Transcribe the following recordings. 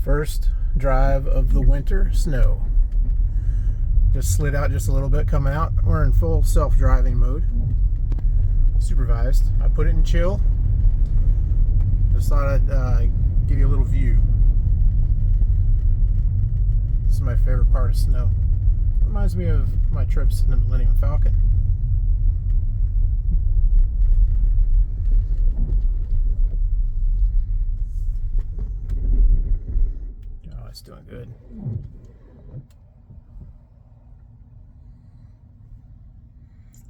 First drive of the winter snow. Just slid out just a little bit coming out. We're in full self-driving mode. Supervised. I put it in chill. Just thought I'd give you a little view. This is my favorite part of snow. Reminds me of my trips in the Millennium Falcon. Oh, it's doing good.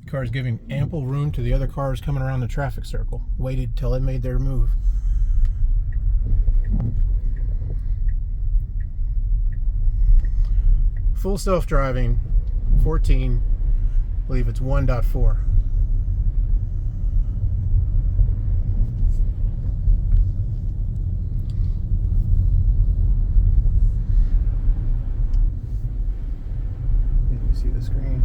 The car is giving ample room to the other cars coming around the traffic circle. Waited till it made their move. Full self-driving, 14, I believe it's 1.4. You see the screen.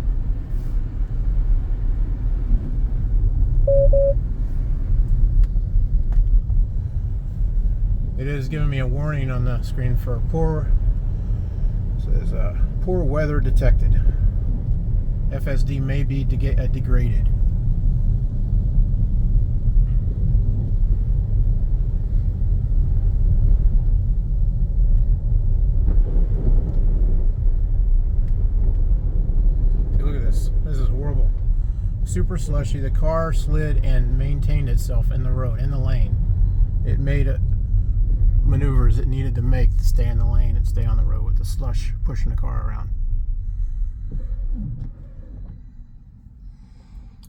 It is giving me a warning on the screen for poor. Says poor weather detected. FSD may be degraded. Hey, look at this. This is horrible. Super slushy. The car slid and maintained itself in the road, in the lane. It made maneuvers it needed to make to stay in the lane and stay on the road with the slush pushing the car around.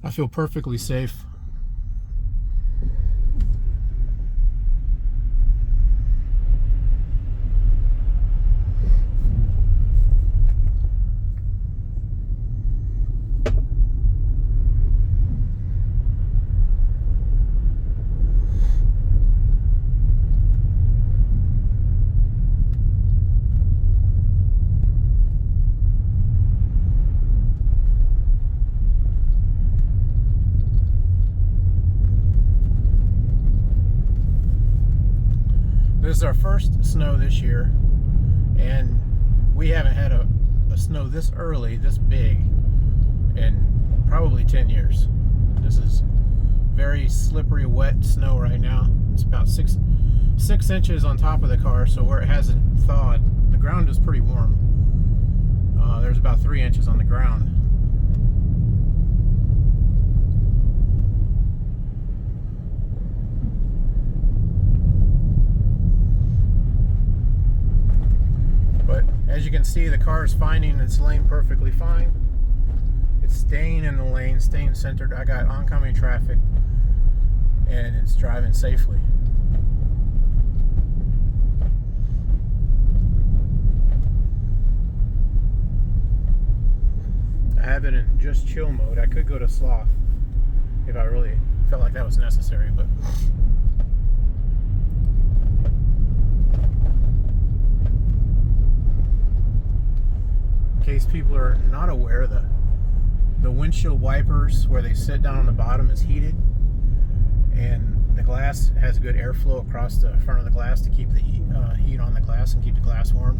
I feel perfectly safe. This is our first snow this year, and we haven't had a snow this early, this big, in probably 10 years. This is very slippery, wet snow right now. It's about six inches on top of the car, so where it hasn't thawed, the ground is pretty warm. There's about 3 inches on the ground. But as you can see, the car is finding its lane perfectly fine. It's staying in the lane, staying centered. I got oncoming traffic, and it's driving safely. I have it in just chill mode. I could go to sloth if I really felt like that was necessary, but in case people are not aware, the windshield wipers where they sit down on the bottom is heated, and the glass has good airflow across the front of the glass to keep the heat on the glass and keep the glass warm.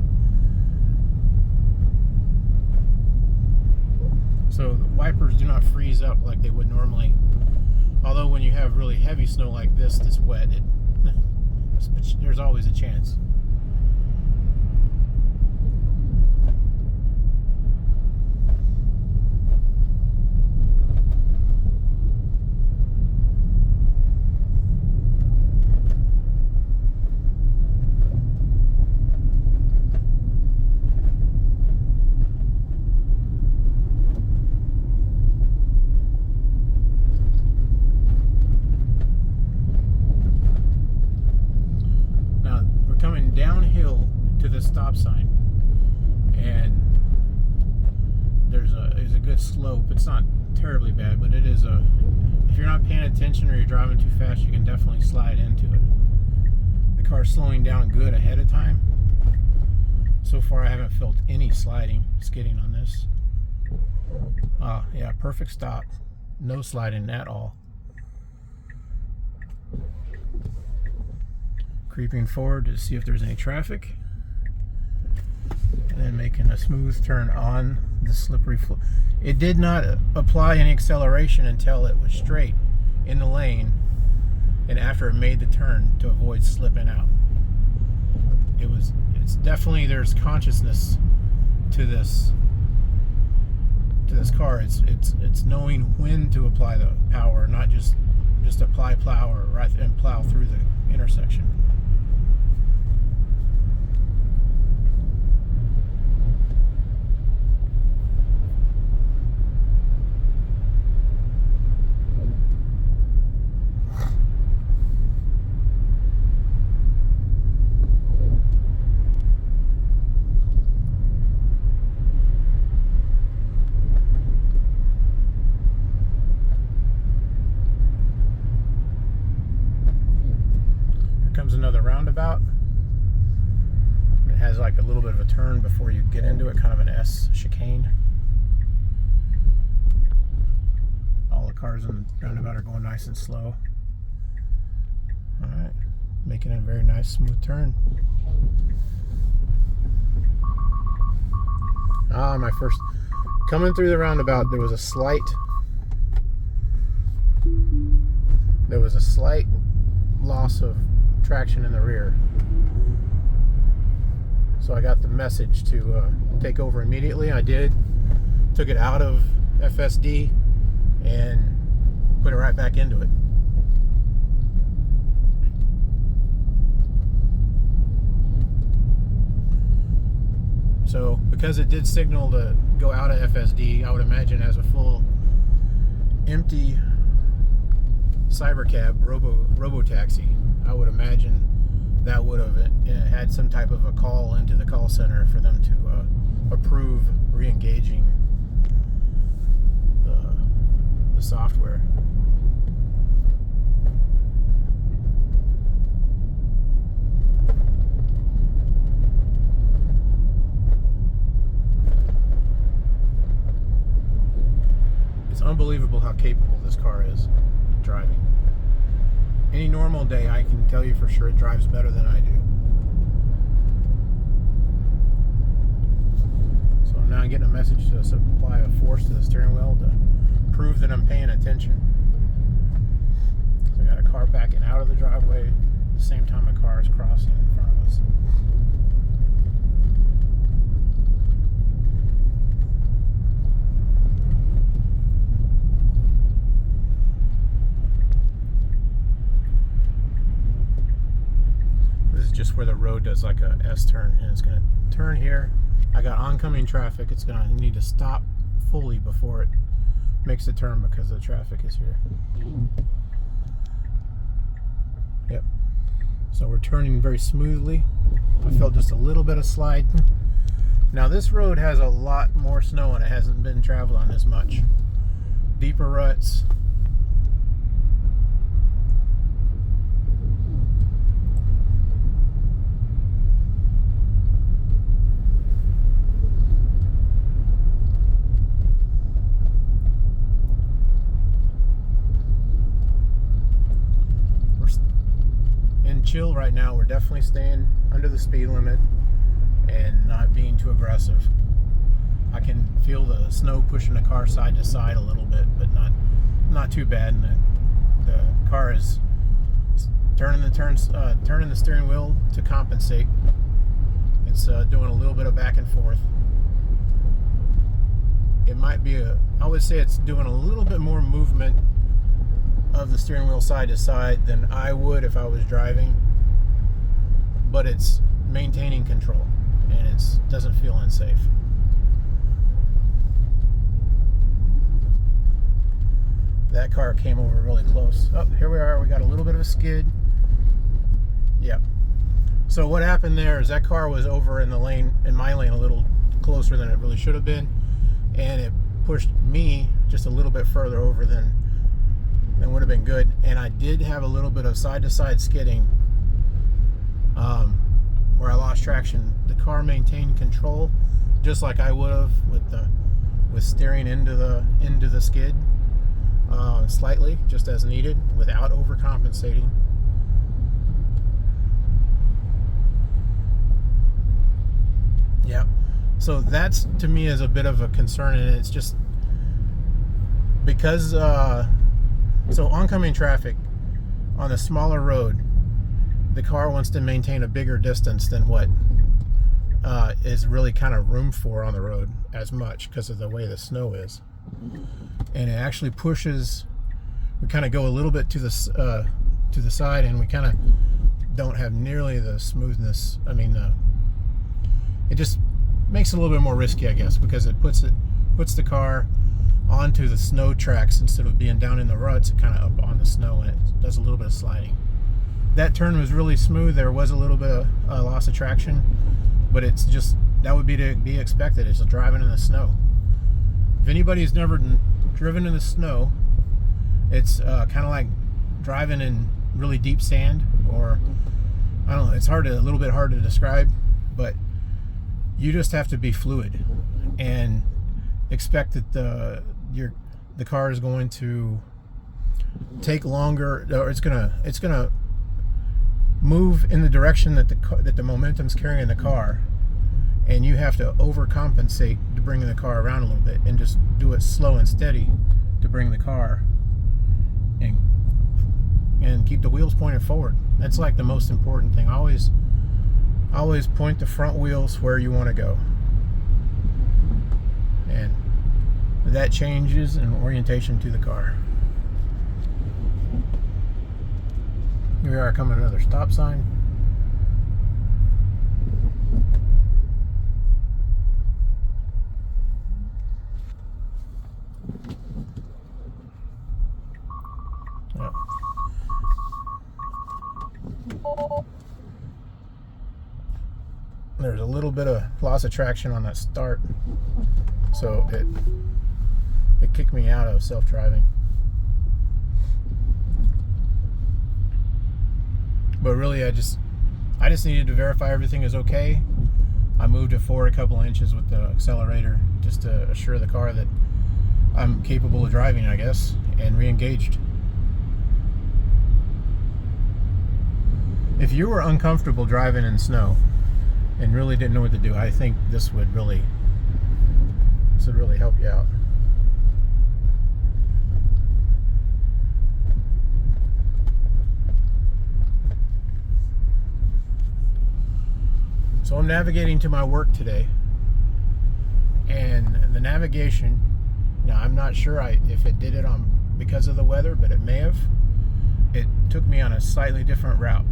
So the wipers do not freeze up like they would normally. Although when you have really heavy snow like this that's wet, there's always a chance. Coming downhill to the stop sign, and there's a good slope. It's not terribly bad, but it is if you're not paying attention or you're driving too fast, you can definitely slide into it. The car's slowing down good ahead of time. So far I haven't felt any skidding on this. Yeah, perfect stop. No sliding at all. Creeping forward to see if there's any traffic. And then making a smooth turn on the slippery floor. It did not apply any acceleration until it was straight in the lane and after it made the turn to avoid slipping out. It's definitely, there's consciousness to this car. It's knowing when to apply the power, not just apply power right and plow through the intersection. Comes another roundabout. It has like a little bit of a turn before you get into it, kind of an S chicane. All the cars in the roundabout are going nice and slow. Alright, making a very nice smooth turn. My first, coming through the roundabout, there was a slight loss of traction in the rear, so I got the message to take over immediately. I did, took it out of FSD and put it right back into it. So because it did signal to go out of FSD, I would imagine as a full empty cybercab robo taxi, I would imagine that would have had some type of a call into the call center for them to approve re-engaging the software. It's unbelievable how capable this car is driving. Any normal day, I can tell you for sure it drives better than I do. So I'm now getting a message to supply a force to the steering wheel to prove that I'm paying attention. So I got a car backing out of the driveway at the same time a car is crossing in front of us. Just where the road does like a S turn, and it's going to turn here. I got oncoming traffic. It's going to need to stop fully before it makes the turn because the traffic is here. Yep. So we're turning very smoothly. I felt just a little bit of slide. Now this road has a lot more snow and it hasn't been traveled on as much. Deeper ruts. Chill right now. We're definitely staying under the speed limit and not being too aggressive. I can feel the snow pushing the car side to side a little bit, but not too bad. And the car is turning the steering wheel to compensate. It's doing a little bit of back and forth. It might be I would say it's doing a little bit more movement of the steering wheel side to side than I would if I was driving, but it's maintaining control and it doesn't feel unsafe. That car came over really close. Oh, here we are. We got a little bit of a skid. Yep. So what happened there is that car was over in my lane a little closer than it really should have been, and it pushed me just a little bit further over than would have been good. And I did have a little bit of side-to-side skidding where I lost traction. The car maintained control just like I would have with steering into the skid slightly, just as needed, without overcompensating. Yep. So that's, to me, is a bit of a concern, and it's just because so oncoming traffic on a smaller road, the car wants to maintain a bigger distance than what is really kind of room for on the road as much because of the way the snow is, and it actually pushes. We kind of go a little bit to the side, and we kind of don't have nearly the smoothness. I mean, it just makes it a little bit more risky, I guess, because it puts the car onto the snow tracks instead of being down in the ruts, kind of up on the snow, and it does a little bit of sliding. That turn was really smooth. There was a little bit of loss of traction, but it's just, that would be to be expected. It's driving in the snow. If anybody's never driven in the snow, it's kind of like driving in really deep sand, or I don't know. It's a little bit hard to describe, but you just have to be fluid and expect that the car is going to take longer, or it's gonna move in the direction that the momentum's carrying the car, and you have to overcompensate to bring the car around a little bit, and just do it slow and steady to bring the car and keep the wheels pointed forward. That's like the most important thing. Always point the front wheels where you want to go, and that changes in orientation to the car. Here we are coming to another stop sign. Yep. There's a little bit of loss of traction on that start, so it kicked me out of self-driving. But really, I just needed to verify everything is okay. I moved it forward a couple inches with the accelerator just to assure the car that I'm capable of driving, I guess, and re-engaged. If you were uncomfortable driving in snow and really didn't know what to do, I think this would really help you out. So I'm navigating to my work today, and the navigation, now I'm not sure if it did it because of the weather, but it may have. It took me on a slightly different route.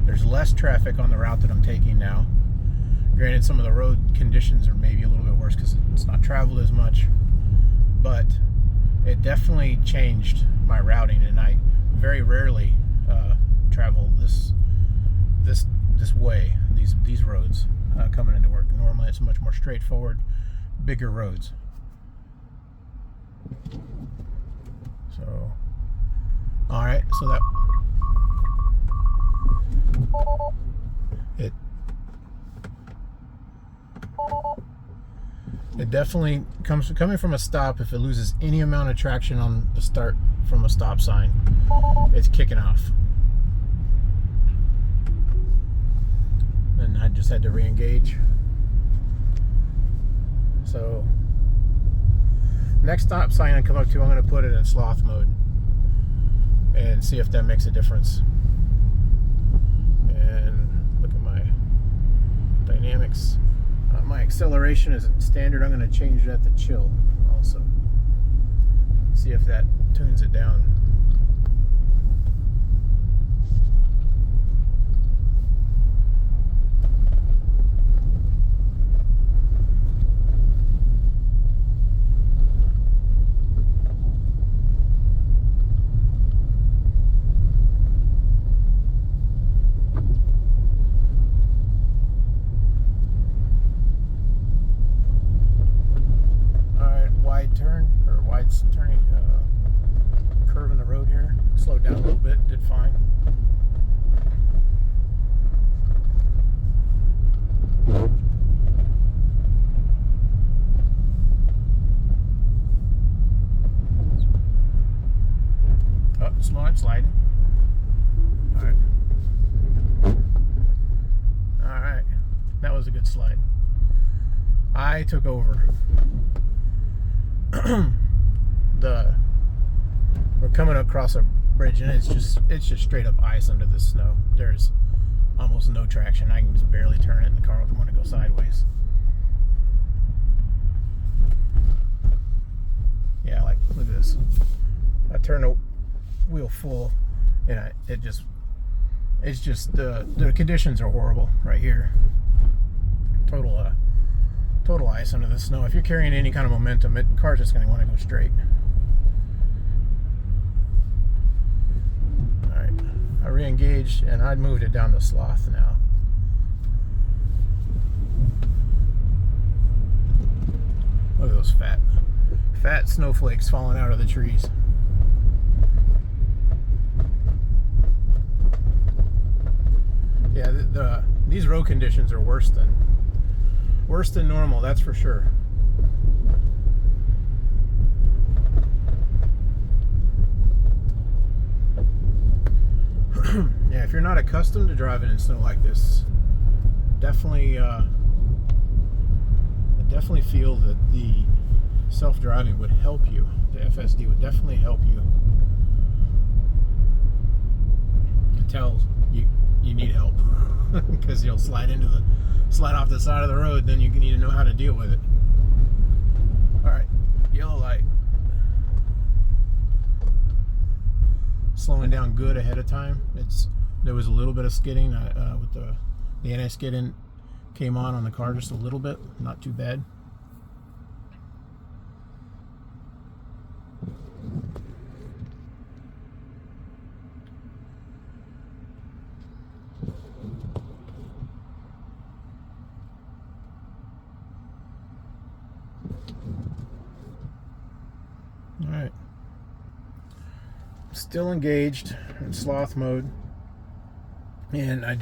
There's less traffic on the route that I'm taking now. Granted, some of the road conditions are maybe a little bit worse because it's not traveled as much, but it definitely changed my routing, and I very rarely travel this way, these roads coming into work. Normally it's much more straightforward, bigger roads. So, all right, so that it definitely coming from a stop. If it loses any amount of traction on the start from a stop sign, it's kicking off. And I just had to re-engage. So next stop sign I come up to, I'm going to put it in sloth mode and see if that makes a difference. And look at my dynamics. My acceleration is standard. I'm going to change that to chill also. See if that tunes it down. Turning curve in the road here. Slowed down a little bit, did fine. Oh, sliding. Alright. That was a good slide. I took over. We're coming across a bridge, and it's just straight up ice under the snow. There's almost no traction. I can just barely turn it, and the car will want to go sideways. Yeah, like, look at this. I turn the wheel full, and it's just the conditions are horrible right here. Total ice under the snow. If you're carrying any kind of momentum, the car's just going to want to go straight. All right, I re-engaged, and I moved it down to sloth now. Look at those fat snowflakes falling out of the trees. Yeah, these road conditions are worse than normal, that's for sure. Yeah, if you're not accustomed to driving in snow like this, definitely I definitely feel that the self-driving would help you. The FSD would definitely help you tell you need help, because you'll slide off the side of the road. Then you need to know how to deal with it. All right, yellow light. Slowing down good ahead of time. There was a little bit of skidding with the anti-skidding came on the car just a little bit, not too bad. All right, still engaged in sloth mode, and I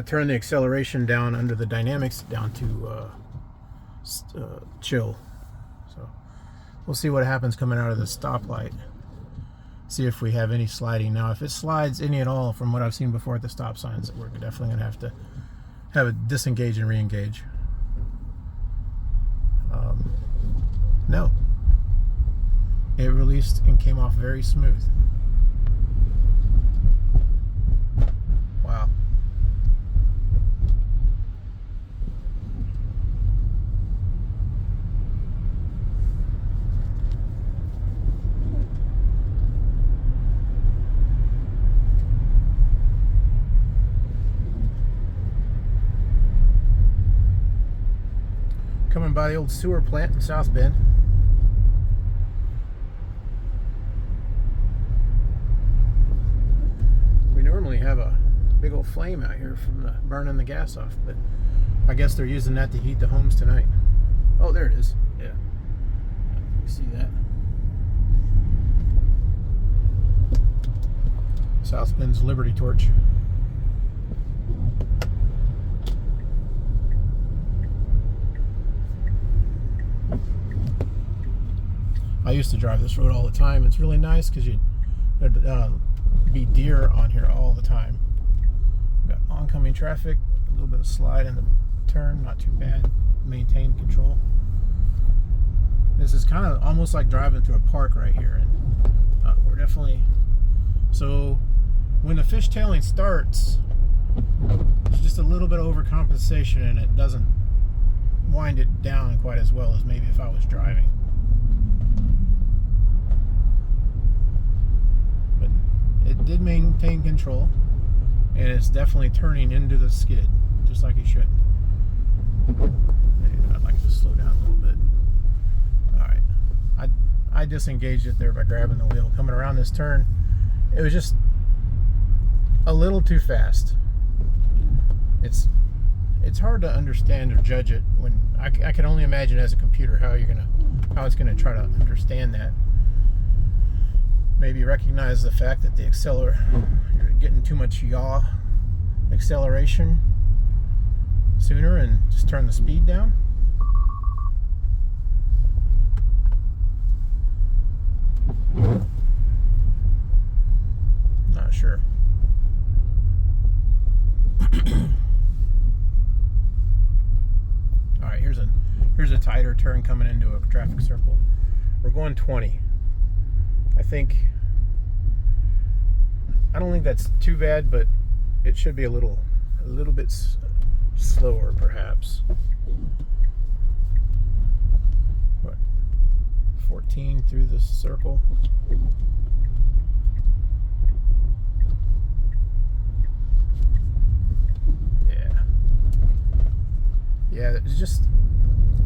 turned the acceleration down under the dynamics down to chill. So we'll see what happens coming out of the stoplight. See if we have any sliding. Now, if it slides any at all from what I've seen before at the stop signs, we're definitely gonna have it disengage and re-engage. No. It released and came off very smooth. Wow. Coming by the old sewer plant in South Bend. Normally have a big old flame out here from burning the gas off, but I guess they're using that to heat the homes tonight. Oh, there it is. Yeah, you see that? South Bend's Liberty Torch. I used to drive this road all the time. It's really nice because there'd be deer on here all the time. We've got oncoming traffic, a little bit of slide in the turn, not too bad. Maintain control. This is kind of almost like driving through a park right here, and we're definitely. So when the fishtailing starts, it's just a little bit of overcompensation, and it doesn't wind it down quite as well as maybe if I was driving. It did maintain control, and it's definitely turning into the skid, just like it should. I'd like to slow down a little bit. All right, I disengaged it there by grabbing the wheel. Coming around this turn, it was just a little too fast. It's hard to understand or judge it when I can only imagine as a computer how it's gonna try to understand that. Maybe recognize the fact that you're getting too much yaw acceleration sooner and just turn the speed down. Not sure. All right, tighter turn coming into a traffic circle. We're going 20. I don't think that's too bad, but it should be a little bit slower, perhaps. What? 14 through the circle. Yeah, it's just,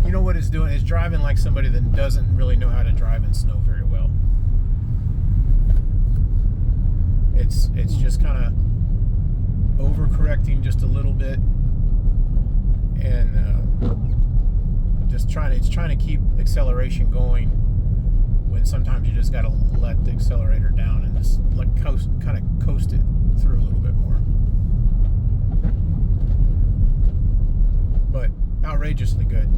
you know what it's doing? It's driving like somebody that doesn't really know how to drive in snow very well. It's just kind of overcorrecting just a little bit, and it's trying to keep acceleration going when sometimes you just got to let the accelerator down and just kind of coast it through a little bit more. But outrageously good.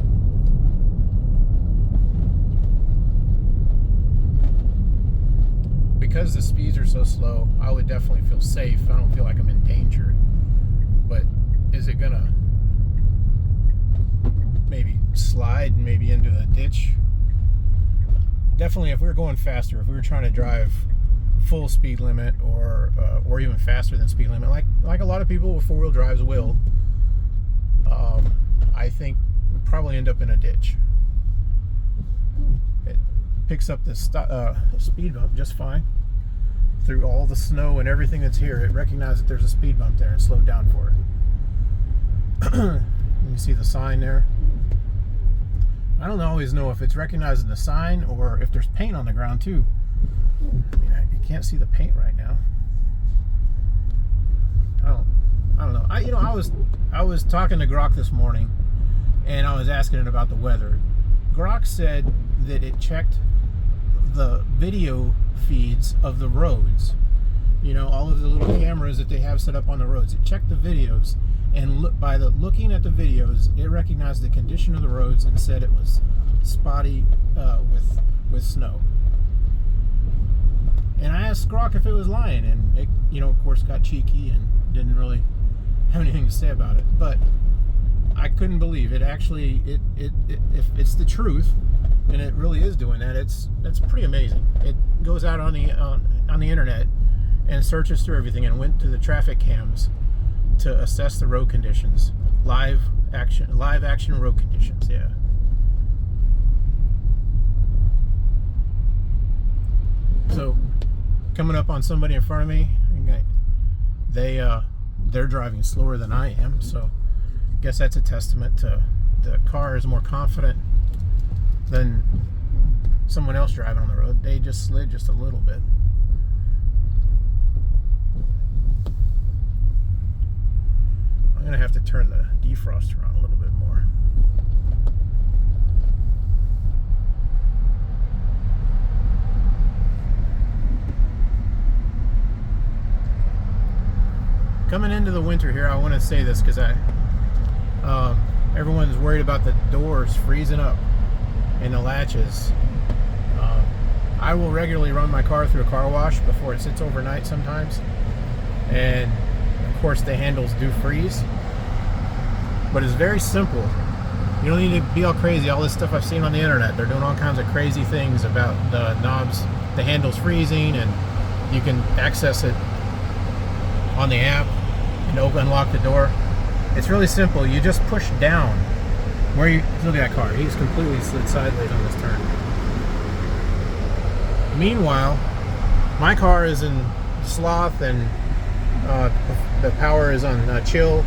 Because the speeds are so slow, I would definitely feel safe. I don't feel like I'm in danger. But is it gonna maybe slide maybe into a ditch? Definitely, if we were going faster, if we were trying to drive full speed limit or even faster than speed limit, like a lot of people with four-wheel drives will, I think we'd probably end up in a ditch. It picks up the speed bump just fine. Through all the snow and everything that's here, it recognized that there's a speed bump there and slowed down for it. You see the sign there? I don't always know if it's recognizing the sign or if there's paint on the ground too. I mean, you can't see the paint right now. I don't know. I was talking to Grok this morning, and I was asking it about the weather. Grok said that it checked the video feeds of the roads. You know, all of the little cameras that they have set up on the roads. It checked the videos, and looking at the videos, it recognized the condition of the roads and said it was spotty with snow. And I asked Grok if it was lying, and it, of course, got cheeky and didn't really have anything to say about it. But I couldn't believe it. Actually, if it's the truth, and it really is doing that, that's pretty amazing. It goes out on the internet and searches through everything and went to the traffic cams to assess the road conditions, live action road conditions. Yeah. So coming up on somebody in front of me, they're driving slower than I am, so I guess that's a testament to the car is more confident than someone else driving on the road. They just slid just a little bit. I'm gonna have to turn the defroster on a little bit more. Coming into the winter here, I want to say this because everyone's worried about the doors freezing up and the latches. I will regularly run my car through a car wash before it sits overnight sometimes, and of course the handles do freeze, but it's very simple. You don't need to be all crazy. All this stuff I've seen on the internet, they're doing all kinds of crazy things about the knobs, the handles freezing, and you can access it on the app and unlock the door. It's really simple. You just push down where you look at that car. He's completely slid sideways on this turn. Meanwhile, my car is in sloth and the power is on chill,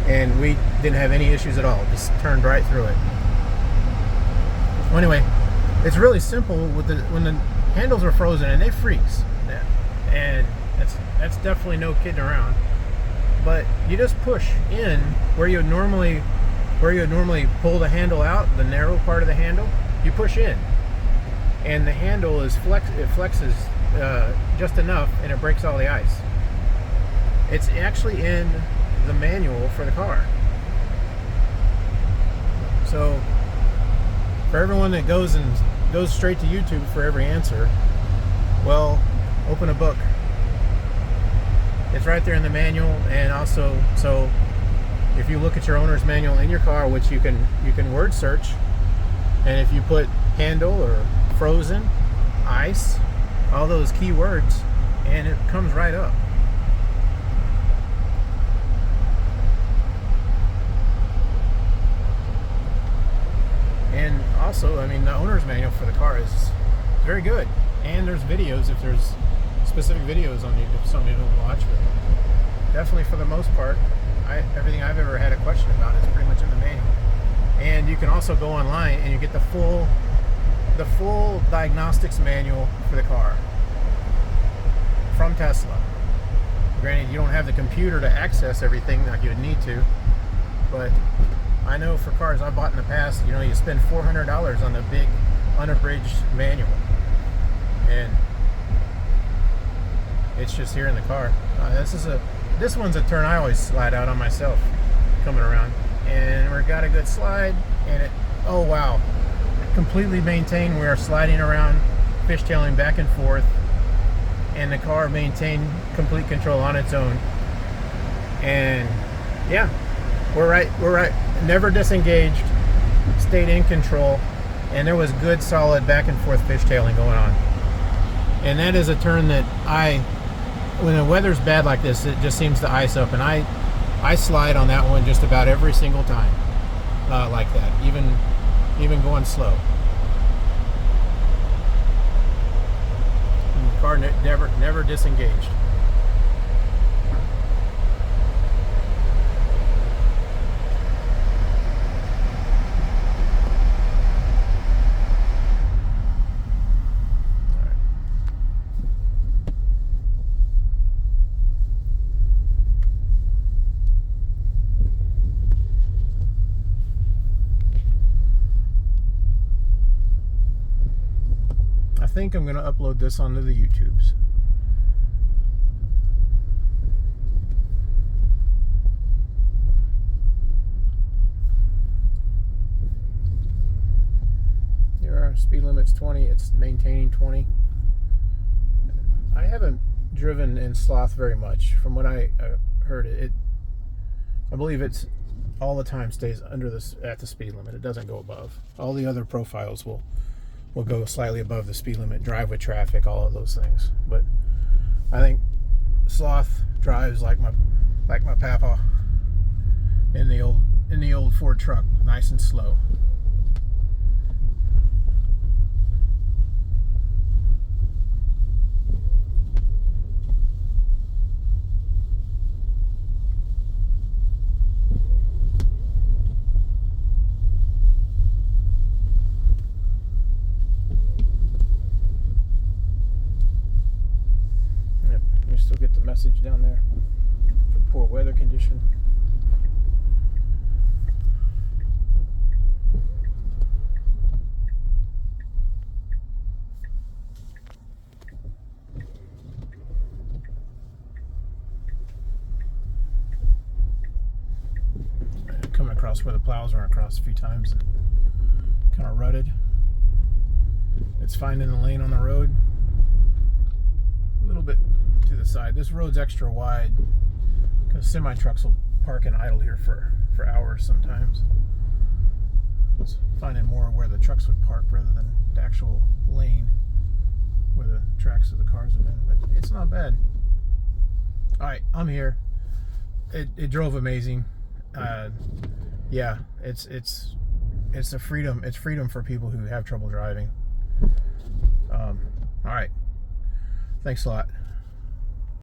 and we didn't have any issues at all. Just turned right through it. Well, anyway, it's really simple when the handles are frozen and they freeze, and that's definitely no kidding around. But you just push in where you would normally pull the handle out, the narrow part of the handle. You push in, and the handle is flexes just enough, and it breaks all the ice. It's actually in the manual for the car. So for everyone that goes straight to YouTube for every answer, well, open a book. It's right there in the manual, and also, so if you look at your owner's manual in your car, which you can word search, And if you put handle or frozen, ice, all those key words, and it comes right up. And also, I mean, the owner's manual for the car is very good. And there's videos if there's specific videos on YouTube, if somebody doesn't watch. But definitely for the most part, everything I've ever had a question about is pretty much in the manual. And you can also go online and you get the full diagnostics manual for the car from Tesla. Granted, you don't have the computer to access everything like you would need to, but I know for cars I've bought in the past, you know, you spend $400 on the big unabridged manual, and it's just here in the car. This one's a turn I always slide out on myself coming around, and we got a good slide, and oh wow, completely maintained. We are sliding around, fishtailing back and forth, and the car maintained complete control on its own. And yeah, we're right. Never disengaged, stayed in control, and there was good solid back and forth fishtailing going on. And that is a turn that when the weather's bad like this, it just seems to ice up, and I slide on that one just about every single time, like that, even going slow. And the car never disengaged. I think I'm going to upload this onto the YouTubes. Here our speed limit's 20. It's maintaining 20. I haven't driven in Sloth very much. From what I heard, I believe it's all the time stays at the speed limit. It doesn't go above. All the other profiles will go slightly above the speed limit, drive with traffic, all of those things. But I think Sloth drives like my papa in the old Ford truck, nice and slow. Still get the message down there for poor weather condition. Coming across where the plows went across a few times, kind of rutted. It's finding the lane on the road a little bit to the side. This road's extra wide because semi trucks will park and idle here for hours sometimes. It's finding more where the trucks would park rather than the actual lane where the tracks of the cars have been, but it's not bad. All right, I'm here. It drove amazing. Yeah, it's a freedom. It's freedom for people who have trouble driving. All right, thanks a lot.